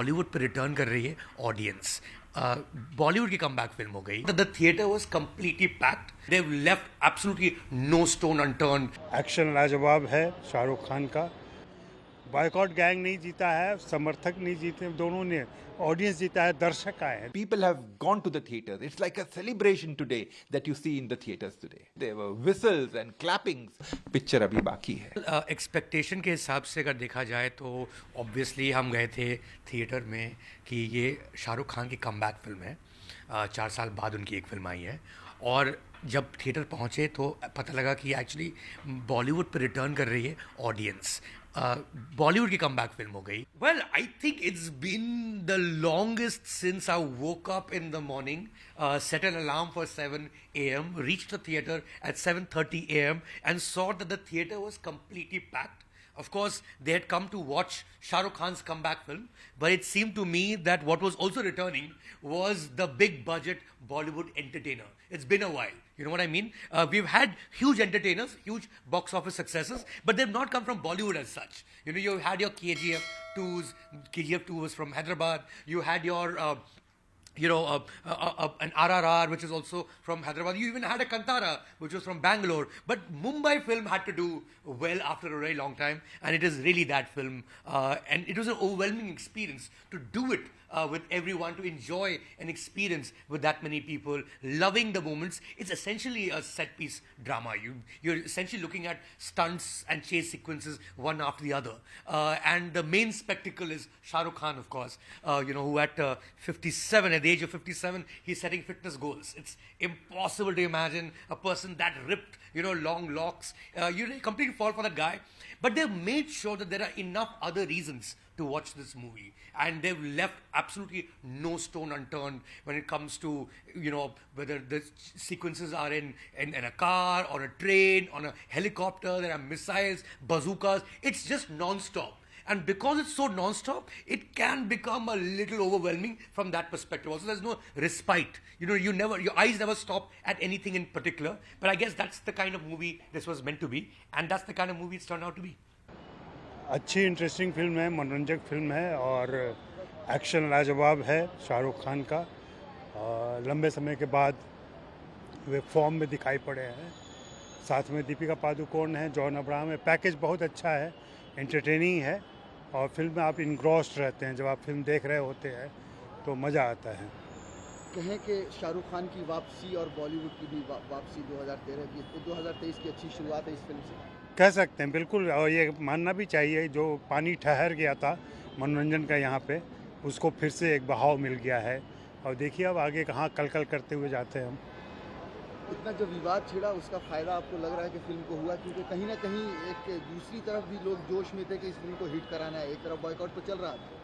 बॉलीवुड पे रिटर्न कर रही है ऑडियंस. बॉलीवुड की कमबैक फिल्म हो गई. The theatre was completely packed. They have left absolutely no stone unturned. Action लाजवाब है शाहरुख खान का. बॉयकॉट गैंग नहीं जीता है, समर्थक नहीं जीते, दोनों ने. ऑडियंस जीता है, दर्शक आए हैं. People have gone to the theaters. It's like a celebration today that you see in the theaters today. There were whistles and clappings. Picture abhi baki hai. Expectation के हिसाब से अगर देखा जाए तो ऑब्वियसली हम गए थे थिएटर में कि ये शाहरुख खान की कमबैक फिल्म है. 4 साल बाद उनकी एक फिल्म आई है और जब थिएटर पहुँचे तो पता लगा कि एक्चुअली बॉलीवुड पे रिटर्न कर रही है ऑडियंस. बॉलीवुड की कमबैक फिल्म हो गई. Well I think it's been the longest since I woke up in the morning, set an alarm for 7 a.m., reached the theater at 7:30 a.m. and saw that the theater was completely packed. Of course, they had come to watch Shah Rukh Khan's comeback film, but it seemed to me that what was also returning was the big budget Bollywood entertainer. It's been a while. You know what I mean? We've had huge entertainers, huge box office successes, but they've not come from Bollywood as such. You know, you had your KGF 2s. KGF 2 was from Hyderabad. You had your an RRR, which is also from Hyderabad. You even had a Kantara, which was from Bangalore. But Mumbai film had to do well after a very long time, and it is really that film. And it was an overwhelming experience to do it with everyone, to enjoy an experience with that many people, loving the moments. It's essentially a set-piece drama. You're essentially looking at stunts and chase sequences one after the other. And the main spectacle is Shah Rukh Khan, of course, who at 57, at the age of 57, he's setting fitness goals. It's impossible to imagine a person that ripped, long locks. You completely fall for that guy. But they've made sure that there are enough other reasons to watch this movie, and they've left absolutely no stone unturned when it comes to whether the sequences are in a car, on a train, on a helicopter. There are missiles, bazookas. It's just non-stop. And because it's so non-stop, it can become a little overwhelming from that perspective. Also, there's no respite. Your eyes never stop at anything in particular. But I guess that's the kind of movie this was meant to be, and that's the kind of movie it's turned out to be. अच्छी interesting film है, मनोरंजक film है और action लाजवाब है शाहरुख खान का. लंबे समय के बाद वे फॉर्म में दिखाई पड़े हैं. साथ में दीपिका पादुकोण है, जॉन अब्राहम है. पैकेज बहुत अच्छा है, एंटरटेनिंग है और फिल्म में आप इनग्रॉस्ड रहते हैं. जब आप फिल्म देख रहे होते हैं तो मज़ा आता है. कहें कि शाहरुख खान की वापसी और बॉलीवुड की भी वापसी 2023 की अच्छी शुरुआत है इस फिल्म से, कह सकते हैं बिल्कुल. और ये मानना भी चाहिए, जो पानी ठहर गया था मनोरंजन का यहाँ पे, उसको फिर से एक बहाव मिल गया है. और देखिए अब आगे कहाँ कल करते हुए जाते हैं हम. इतना जो विवाद छिड़ा उसका फ़ायदा आपको लग रहा है कि फिल्म को हुआ, क्योंकि कहीं ना कहीं एक दूसरी तरफ भी लोग जोश में थे कि इस फिल्म को हिट कराना है, एक तरफ बॉयकॉट तो चल रहा था.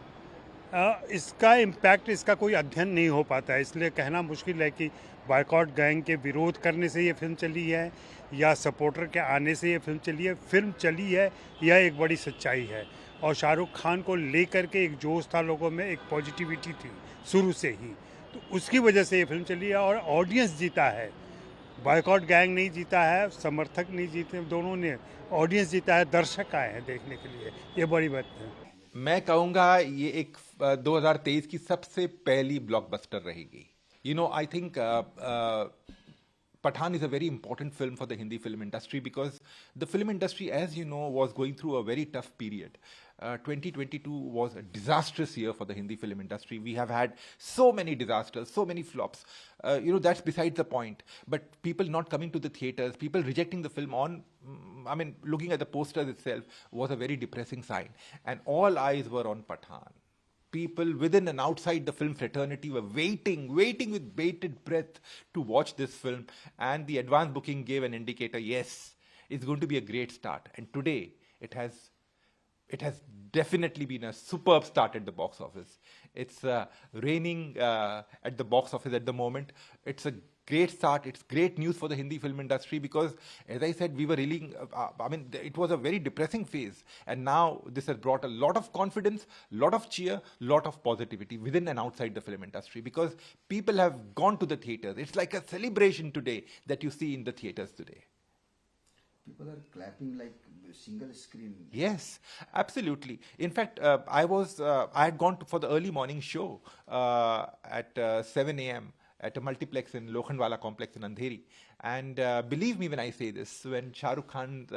इसका इम्पैक्ट, इसका कोई अध्ययन नहीं हो पाता है, इसलिए कहना मुश्किल है कि बॉयकॉट गैंग के विरोध करने से ये फिल्म चली है या सपोर्टर के आने से ये फिल्म चली है. फिल्म चली है, यह एक बड़ी सच्चाई है. और शाहरुख खान को लेकर के एक जोश था लोगों में, एक पॉजिटिविटी थी शुरू से ही, तो उसकी वजह से ये फिल्म चली है. और ऑडियंस जीता है, बॉयकॉट गैंग नहीं जीता है, समर्थक नहीं जीते, दोनों ने. ऑडियंस जीता है, दर्शक आए हैं देखने के लिए. ये बड़ी बात है. मैं कहूँगा ये एक 2023 की सबसे पहली ब्लॉकबस्टर रहेगी. I think Pathaan is a very important film for the Hindi film industry because the film industry, as you know, was going through a very tough period. 2022 was a disastrous year for the Hindi film industry. We have had so many disasters, so many flops. That's besides the point. But people not coming to the theaters, people rejecting the film looking at the posters itself was a very depressing sign. And all eyes were on Pathaan. People within and outside the film fraternity were waiting with bated breath to watch this film. And the advance booking gave an indicator, yes, it's going to be a great start. And today, it has definitely been a superb start at the box office. It's reigning at the box office at the moment. It's a great start. It's great news for the Hindi film industry because, as I said, we were really, it was a very depressing phase. And now this has brought a lot of confidence, lot of cheer, lot of positivity within and outside the film industry because people have gone to the theaters. It's like a celebration today that you see in the theaters today. People are clapping like single screen. Yes, absolutely. In fact, I had gone for the early morning show at 7 a.m. at a multiplex in Lokhandwala complex in Andheri. And believe me when I say this, when Shah Rukh Khan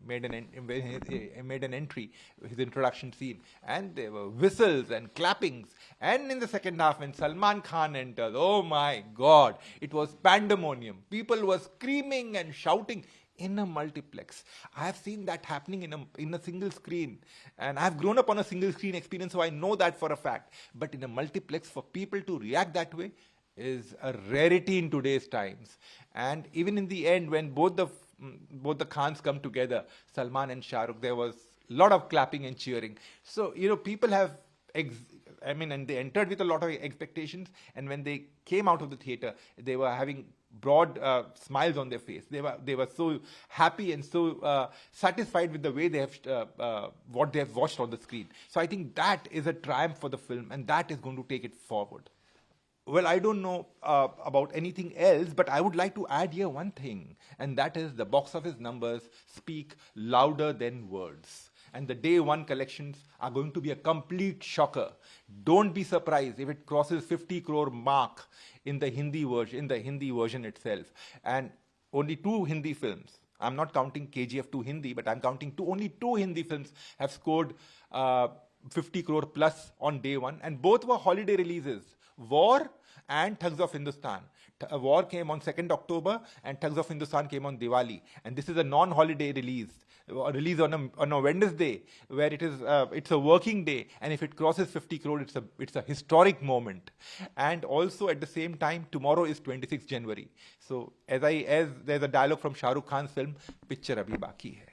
made an entry, his introduction scene, and there were whistles and clappings. And in the second half, when Salman Khan entered, oh my God, it was pandemonium. People were screaming and shouting in a multiplex. I have seen that happening in a single screen, and I have grown up on a single screen experience, so I know that for a fact. But in a multiplex, for people to react that way is a rarity in today's times. And even in the end, when both the Khans come together, Salman and Shah Rukh, there was a lot of clapping and cheering. So people have and they entered with a lot of expectations, and when they came out of the theater, they were having broad smiles on their face. They were so happy and so satisfied with the way they have what they have watched on the screen. So I think that is a triumph for the film, and that is going to take it forward. Well, I don't know about anything else, but I would like to add here one thing, and that is the box office numbers speak louder than words. And the day one collections are going to be a complete shocker. Don't be surprised if it crosses 50 crore mark in the Hindi version itself. And only 2 Hindi films, I'm not counting KGF 2 Hindi, but I'm counting only 2 Hindi films have scored 50 crore plus on day one, and both were holiday releases, War and Thugs of Hindustan. War came on 2nd October and Thugs of Hindustan came on Diwali. And this is a non-holiday release on a Wednesday, where it's a working day, and if it crosses 50 crore, it's a historic moment. And also at the same time, tomorrow is 26th January. So as there's a dialogue from Shah Rukh Khan's film, picture abhi baki hai.